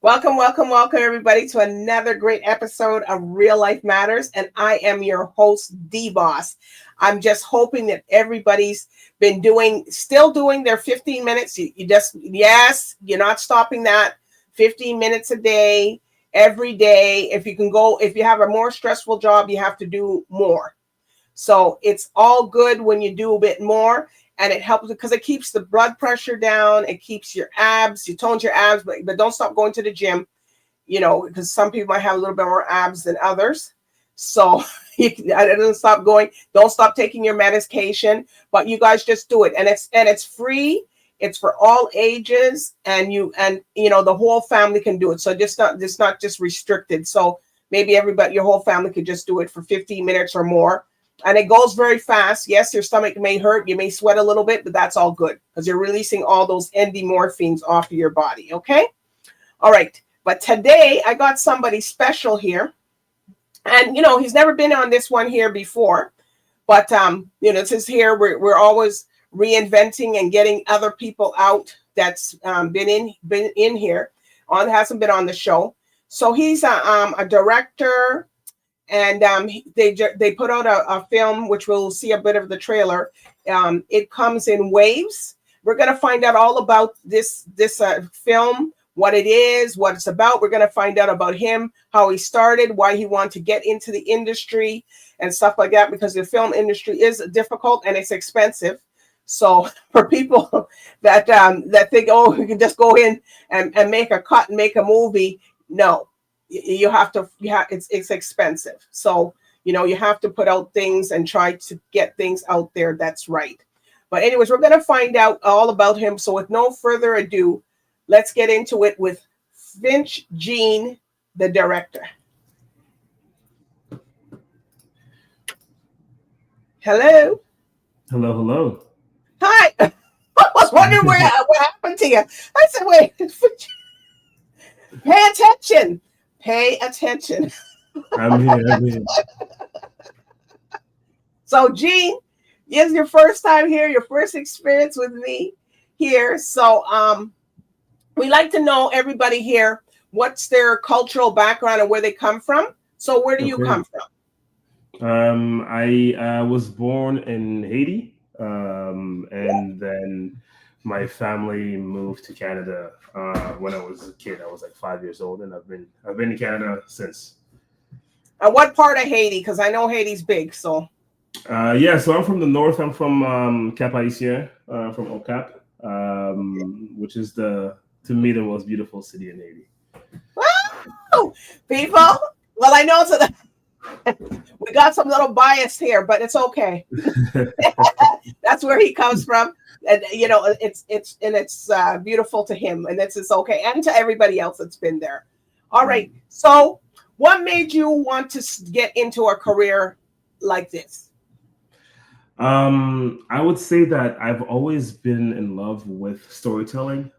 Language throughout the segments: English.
Welcome, everybody, to another great episode of Real Life Matters. And I am your host, DBoss. I'm just hoping that everybody's been still doing their 15 minutes. Yes, you're not stopping that. 15 minutes a day, every day. If you have a more stressful job, you have to do more. So it's all good when you do a bit more. And it helps because it keeps the blood pressure down. It keeps your abs, you tones your abs, but don't stop going to the gym, because some people might have a little bit more abs than others. So don't stop going. Don't stop taking your medication, but you guys just do it. And it's free. It's for all ages, and the whole family can do it. So it's not just restricted. So maybe your whole family could just do it for 15 minutes or more. And it goes very fast. Yes, your stomach may hurt. You may sweat a little bit, but that's all good because you're releasing all those endorphins off of your body. Okay. All right. But today I got somebody special here. And, he's never been on this one here before. But, this is here. We're always reinventing and getting other people out that's been in here. Hasn't been on the show. So he's a director. And they put out a film, which we'll see a bit of the trailer. It comes in waves. We're going to find out all about this film, what it is, what it's about. We're going to find out about him, how he started, why he wanted to get into the industry and stuff like that, because the film industry is difficult and it's expensive. So for people that think, oh, we can just go in and make a cut and make a movie, no. It's expensive. So, you have to put out things and try to get things out there. That's right. But anyways, we're going to find out all about him. So with no further ado, let's get into it with Fitch, Gene, the director. Hello. Hello. Hi. I was wondering what happened to you. I said, wait, pay attention. Pay attention. I'm here. So, Gene, it's your first time here, your first experience with me here. So, we like to know everybody here, what's their cultural background and where they come from. So, where do you come from? I was born in Haiti, and then my family moved to Canada when I was a kid. I was like 5 years old, and I've been in Canada since. What part of Haiti? Because I know Haiti's big. So. So I'm from the north. I'm from Cap Haitien, from Au Cap, which is to me the most beautiful city in Haiti. Wow, people! Well, I know we got some little bias here, but it's okay. That's where he comes from. And it's beautiful to him, and it's okay, and to everybody else that's been there. All right. So, what made you want to get into a career like this? I would say that I've always been in love with storytelling.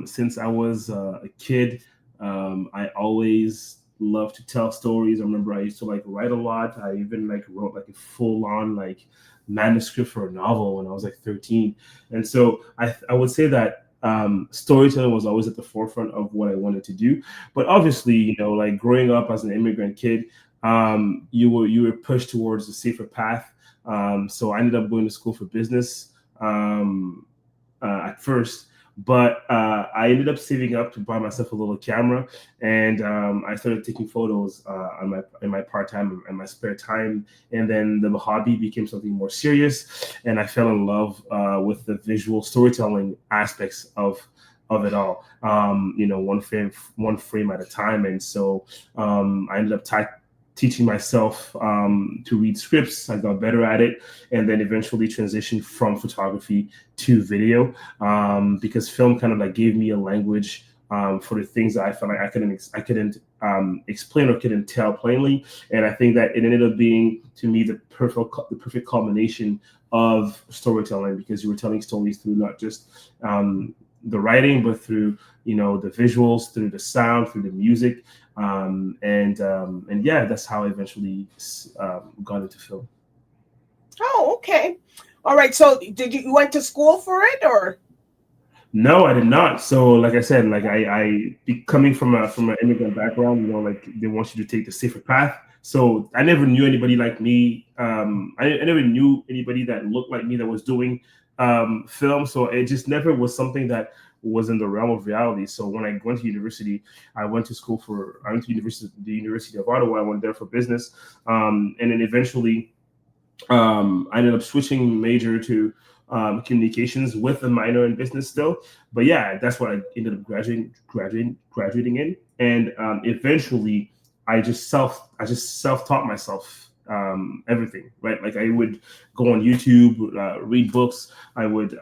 Since I was a kid, I always loved to tell stories. I remember I used to write a lot. I even wrote a full-on manuscript for a novel when I was 13. And so I would say that storytelling was always at the forefront of what I wanted to do. But obviously, growing up as an immigrant kid, you were pushed towards a safer path. So I ended up going to school for business at first. But I ended up saving up to buy myself a little camera, and I started taking photos in my part-time and my spare time. And then the hobby became something more serious, and I fell in love with the visual storytelling aspects of it all. One frame at a time. And so I ended up teaching myself to read scripts. I got better at it, and then eventually transitioned from photography to video because film kind of gave me a language for the things that I felt like I couldn't explain or couldn't tell plainly. And I think that it ended up being, to me, the perfect culmination of storytelling, because you were telling stories through not just the writing, but through the visuals, through the sound, through the music, and yeah, that's how I eventually got into film. Oh, okay, all right. So, you went to school for it, or? No, I did not. So, like I said, like coming from an immigrant background, like they want you to take the safer path. So I never knew anybody like me. I never knew anybody that looked like me that was doing film. So it just never was something that was in the realm of reality. So when I went to university, I went to the University of Ottawa. I went there for business, and then eventually I ended up switching major to communications with a minor in business still. But yeah, that's what I ended up graduating in, and eventually I just self taught myself everything. Right, like I would go on YouTube, read books. I would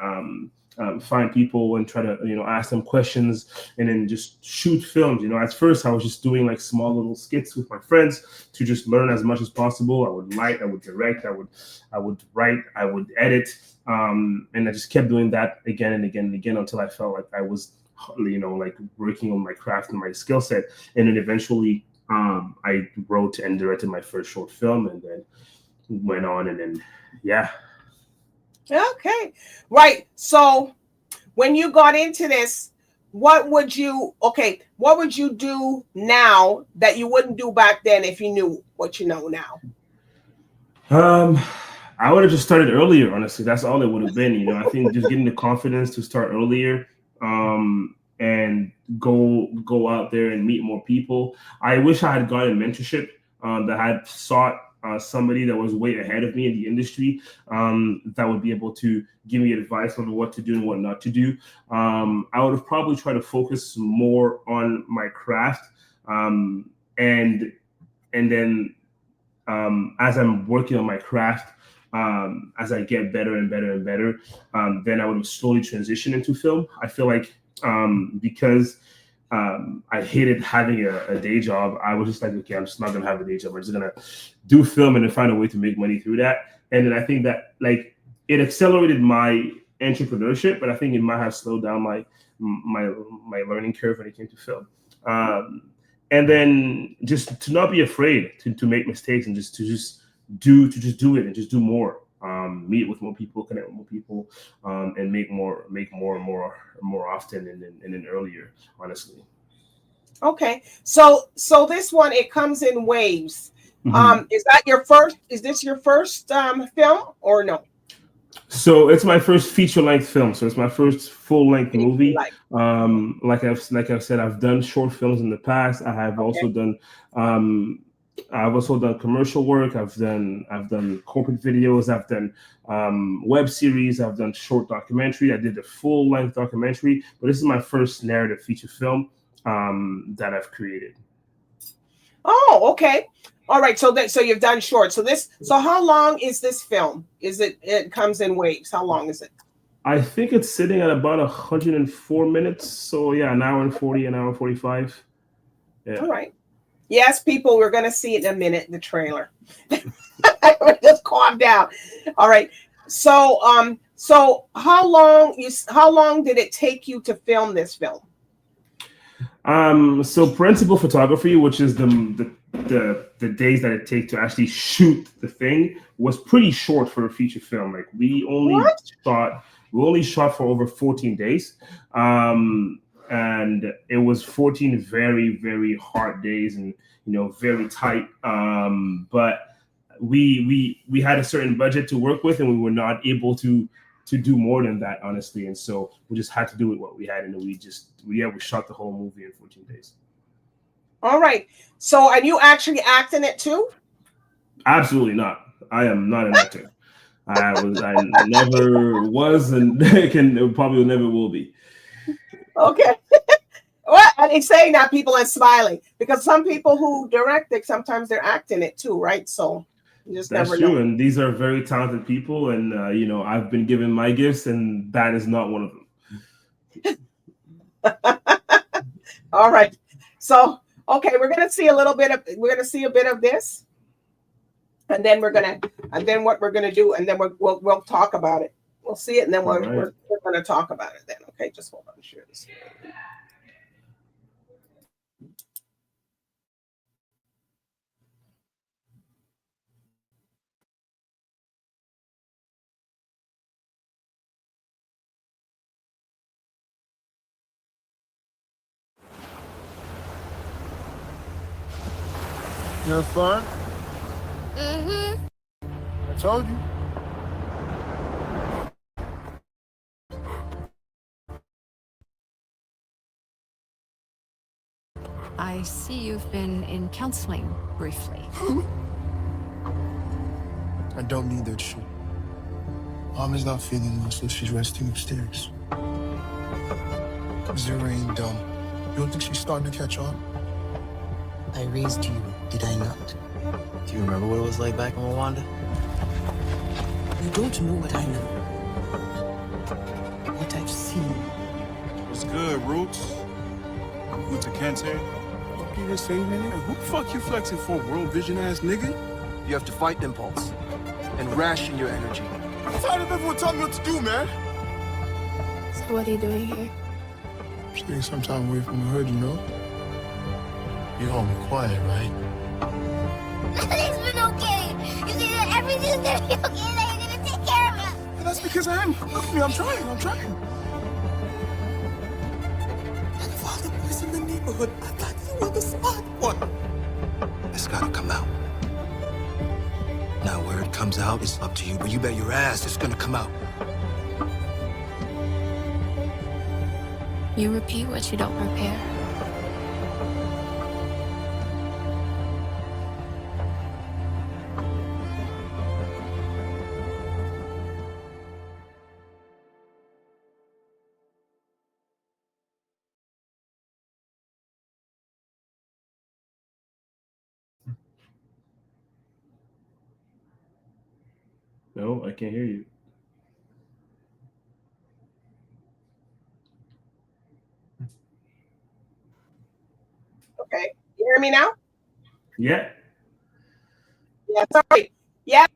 find people and try to ask them questions, and then just shoot films. At first I was just doing like small little skits with my friends to just learn as much as possible. I would write, I would direct, I would write, I would edit, and I just kept doing that again and again and again until I felt like I was like working on my craft and my skill set. And then eventually I wrote and directed my first short film, and then went on, and then yeah. Okay. Right. So when you got into this, what would you do now that you wouldn't do back then if you knew what you know now? Um, I would have just started earlier. Honestly, that's all it would have been. I think just getting the confidence to start earlier, and go out there and meet more people. I wish I had gotten mentorship, that had sought somebody that was way ahead of me in the industry, that would be able to give me advice on what to do and what not to do. I would have probably tried to focus more on my craft, and then as I'm working on my craft, as I get better and better and better, then I would slowly transition into film. I feel like because I hated having a day job, I was just like, okay, I'm just not gonna have a day job. I'm just gonna do film and then find a way to make money through that. And then I think that like it accelerated my entrepreneurship, but I think it might have slowed down my learning curve when it came to film. And then just to not be afraid to make mistakes, and just do it and just do more. Meet with more people, connect with more people, and make more and more often, and then earlier. Honestly. Okay. So this one, it comes in waves. Mhm. Is this your first film or no? So it's my first feature length film. So it's my first full length movie. Like, Like I've said, I've done short films in the past. okay. Um, I've also done commercial work. I've done corporate videos. I've done web series. I've done short documentary. I did a full length documentary, but this is my first narrative feature film that I've created. Oh, okay. All right. So you've done short. So how long is this film? It comes in waves. How long is it? I think it's sitting at about 104 minutes. So yeah, an hour and 40, an hour and 45. Yeah. All right. Yes, people, we're gonna see it in a minute, the trailer. Just calm down. All right. So how long did it take you to film this film? So principal photography, which is the days that it takes to actually shoot the thing, was pretty short for a feature film. Like What? we only shot for over 14 days. And it was 14 very, very hard days, and very tight. But we had a certain budget to work with, and we were not able to do more than that, honestly. And so we just had to do with what we had, and we shot the whole movie in 14 days. All right. So are you actually acting it too? Absolutely not. I am not an actor. I never was, and probably never will be. Okay. Well, and it's saying that people are smiling because some people who direct it, sometimes they're acting it too, right? So you just That's never know. true, and these are very talented people, and I've been given my gifts, and that is not one of them. All right. So, okay, we're gonna see a bit of this, and then what we're gonna do, and then we'll talk about it. We'll see it, and then All right. we're gonna talk about it then. Okay, just hold on, share this. have fun? Mm-hmm. I told you. I see you've been in counseling briefly. I don't need that shit. Mom is not feeling well, so she's resting upstairs. Zira ain't dumb. You don't think she's starting to catch on? I raised you, did I not? Do you remember what it was like back in Rwanda? You don't know what I know. What I've seen. What's good, Roots? With the Kente? Fuck you just saying, man? Who the fuck you flexing for, World Vision ass nigga? You have to fight impulse and ration your energy. I'm tired of everyone telling me what to do, man. So what are you doing here? Staying some time away from the hood, you know? You're gonna be quiet, right? Nothing's been okay. You say that everything's gonna be okay, that you're gonna take care of us. And that's because I am. Look at me, I'm trying. Out of all the boys in the neighborhood, I thought you were the smart one. It's gotta come out. Now, where it comes out is up to you, but you bet your ass it's gonna come out. You repeat what you don't repair. No, I can't hear you. Okay. You hear me now? Yeah. Yeah, sorry. Yeah.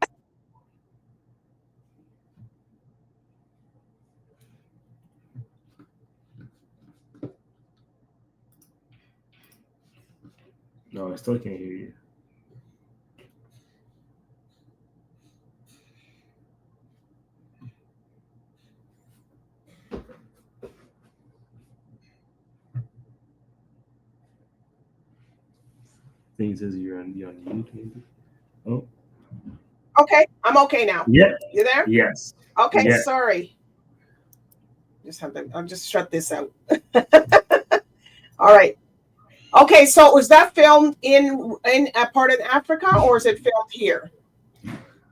No, I still can't hear you. I think it says you're on mute, maybe. Oh. Okay. I'm okay now. Yeah. You there? Yes. Okay. Yes. Sorry. I'll just shut this out. All right. Okay. So was that filmed in a part of Africa, or is it filmed here?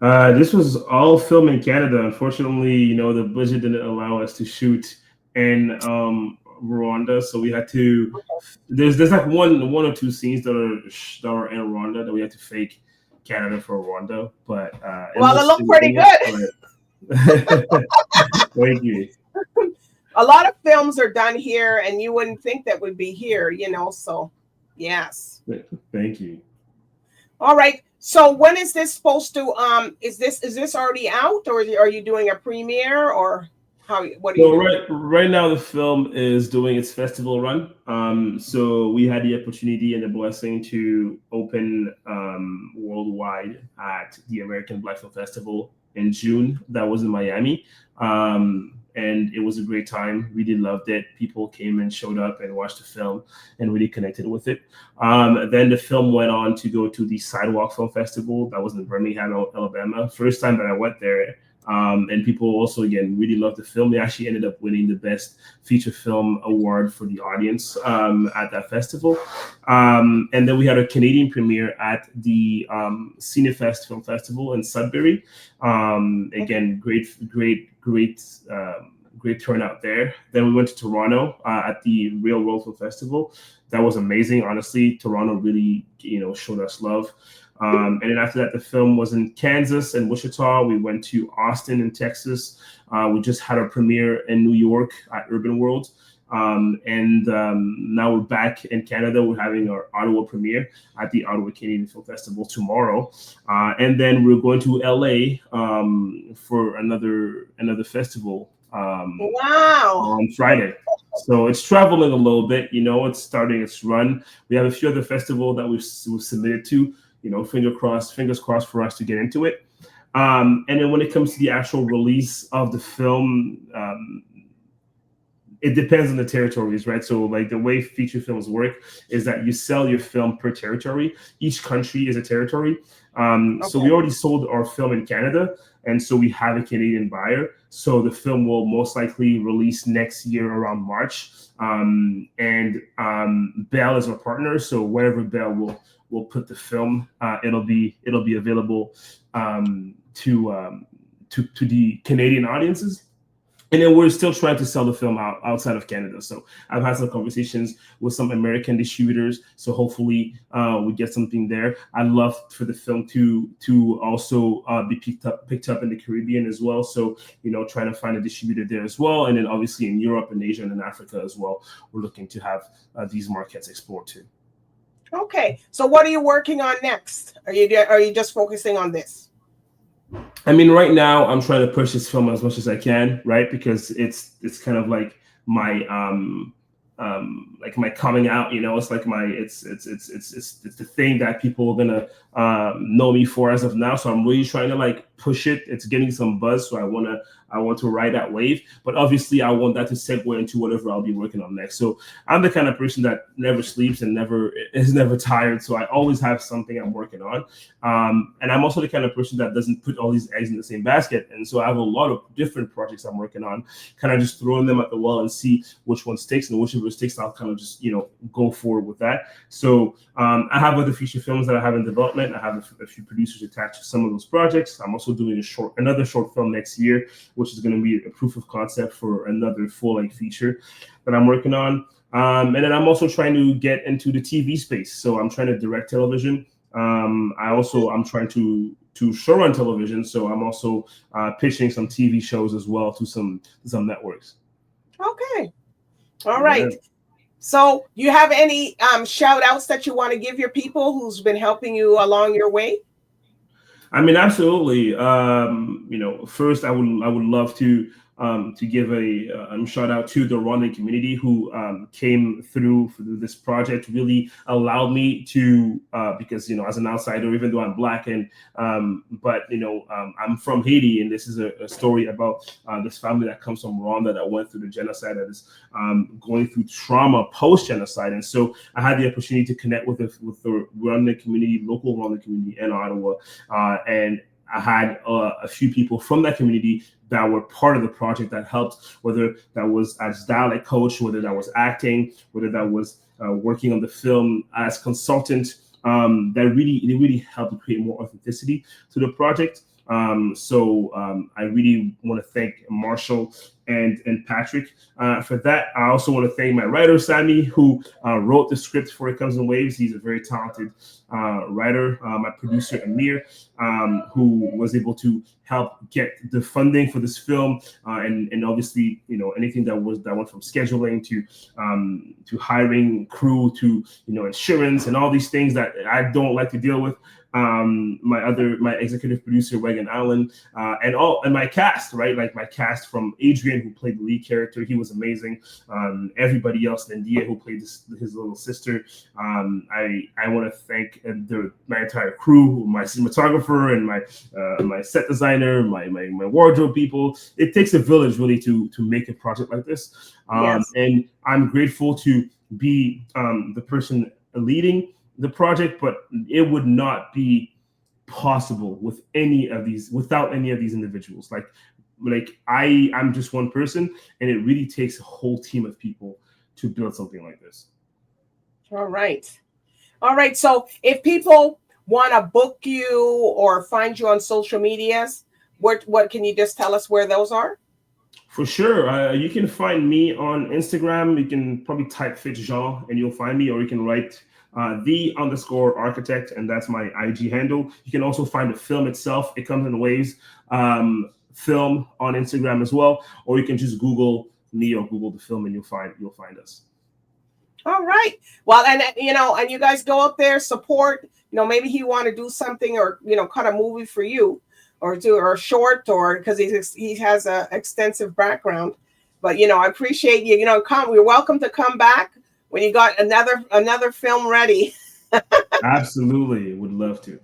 This was all filmed in Canada. Unfortunately, the budget didn't allow us to shoot in Rwanda, so we had to. There's like one or two scenes that are in Rwanda that we had to fake Canada for Rwanda, but it looked pretty good. Thank you. A lot of films are done here, and you wouldn't think that would be here, So, yes. Thank you. All right. So when is this supposed to? Is this already out, or are you doing a premiere, or how? What are you doing? Right now the film is doing its festival run. So we had the opportunity and the blessing to open worldwide at the American Black Film Festival in June. That was in Miami. And it was a great time. Really loved it. People came and showed up and watched the film and really connected with it. Then the film went on to go to the Sidewalk Film Festival. That was in Birmingham, Alabama. First time that I went there. And people also, again, really loved the film. They actually ended up winning the Best Feature Film Award for the audience at that festival. And then we had a Canadian premiere at the Cinefest Film Festival in Sudbury. Again, great turnout there. Then we went to Toronto at the REELWORLD Film Festival. That was amazing. Honestly, Toronto really, showed us love. And then after that, the film was in Kansas and Wichita. We went to Austin in Texas. We just had our premiere in New York at Urban World. And now we're back in Canada. We're having our Ottawa premiere at the Ottawa Canadian Film Festival tomorrow. And then we're going to LA for another festival on Friday. So it's traveling a little bit, it's starting its run. We have a few other festivals that we've submitted to, fingers crossed for us to get into it. And then when it comes to the actual release of the film, it depends on the territories, right? So like the way feature films work is that you sell your film per territory. Each country is a territory. So we already sold our film in Canada, and so we have a Canadian buyer. So the film will most likely release next year around March. And Bell is our partner. So wherever Bell will put the film, it'll be available to the Canadian audiences. And then we're still trying to sell the film outside of Canada. So I've had some conversations with some American distributors. So hopefully we get something there. I'd love for the film to also be picked up in the Caribbean as well. So, trying to find a distributor there as well. And then obviously in Europe and Asia and in Africa as well, we're looking to have these markets explored too. Okay. So what are you working on next? Are you just focusing on this? I mean, right now I'm trying to push this film as much as I can, right? Because it's kind of like my my coming out, it's like it's the thing that people are gonna know me for as of now. So I'm really trying to like push it. It's getting some buzz, so I want to ride that wave. But obviously, I want that to segue into whatever I'll be working on next. So I'm the kind of person that never sleeps and is never tired. So I always have something I'm working on. And I'm also the kind of person that doesn't put all these eggs in the same basket. And so I have a lot of different projects I'm working on, kind of just throwing them at the wall and see which one sticks, and whichever sticks, I'll kind of just go forward with that. So I have other feature films that I have in development. I have a few producers attached to some of those projects. I'm also doing another short film next year, which is going to be a proof of concept for another full-length feature that I'm working on. And then I'm also trying to get into the TV space. So I'm trying to direct television. I'm trying to show run television. So I'm also pitching some TV shows as well to some networks. Okay. All right. Yeah. So you have any shout outs that you want to give your people who's been helping you along your way? I mean, absolutely. First I would love to give a shout out to the Rwandan community who came through for this project, really allowed me to, because, as an outsider, even though I'm Black but I'm from Haiti, and this is a story about this family that comes from Rwanda that went through the genocide, that is going through trauma post-genocide. And so I had the opportunity to connect with the Rwandan community, local Rwandan community in Ottawa, and I had a few people from that community that were part of the project that helped, whether that was as dialect coach, whether that was acting, whether that was working on the film as consultant. That really helped to create more authenticity to the project. So I really want to thank Marshall and Patrick for that. I also want to thank my writer, Sammy, who wrote the script for It Comes in Waves. He's a very talented writer. My producer, Amir, who was able to help get the funding for this film. And obviously, anything that went from scheduling to hiring crew to, insurance and all these things that I don't like to deal with. My executive producer, Reagan Allen, and my cast, right? Like my cast from Adrian, who played the lead character. He was amazing. Everybody else, India, who played his little sister. I want to thank my entire crew, my cinematographer and my set designer, my wardrobe people. It takes a village really to make a project like this. Yes. And I'm grateful to be the person leading the project, but it would not be possible without any of these individuals. Like I'm just one person, and it really takes a whole team of people to build something like this. All right. So if people want to book you or find you on social medias, what can you just tell us where those are? For sure. You can find me on Instagram. You can probably type Fitch Jean and you'll find me, or you can write _architect, and that's my IG handle. You can also find the film itself. It Comes in Waves film on Instagram as well, or you can just Google me or Google the film, and you'll find us. All right. Well, and you guys go up there, support. Maybe he want to do something, or cut a movie for you, or do a short, or because he has an extensive background. But I appreciate you. You're welcome to come back when you got another film ready. Absolutely, would love to.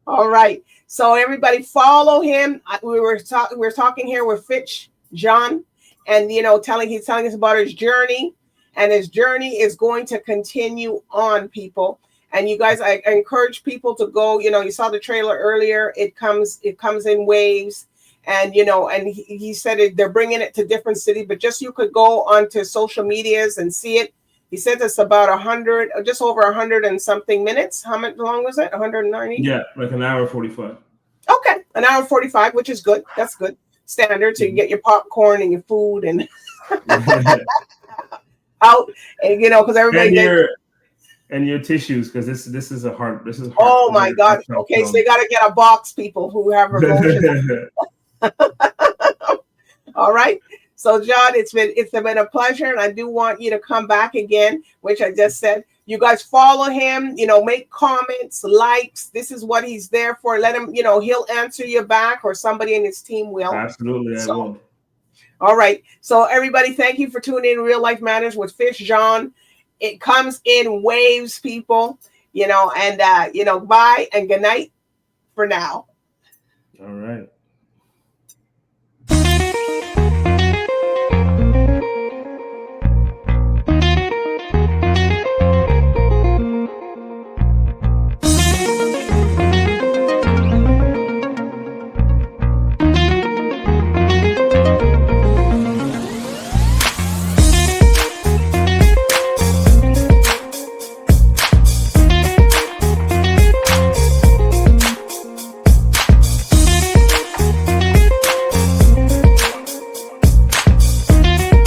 All right, so everybody follow him. We're talking here with Fitch Jean, and he's telling us about his journey, and his journey is going to continue on, people. And you guys, I encourage people to go. You saw the trailer earlier. It comes in waves, and and he said they're bringing it to different cities, but just you could go onto social medias and see it. He said it's about 100, just over 100 and something minutes. How much long was it? 190? Yeah, like an hour 45. Okay, an hour 45, which is good. That's good. Standard. So you get your popcorn and your food and out, and because everybody and your tissues, because this is hard. Oh my God. Okay, so you got to get a box, people who have emotions. All right. So, John, it's been a pleasure, and I do want you to come back again, which I just said. You guys follow him, make comments, likes. This is what he's there for. Let him, he'll answer you back, or somebody in his team will. Absolutely, I will. All right. So, everybody, thank you for tuning in. Real Life Matters with Fitch John. It comes in waves, people. And bye and good night for now. All right.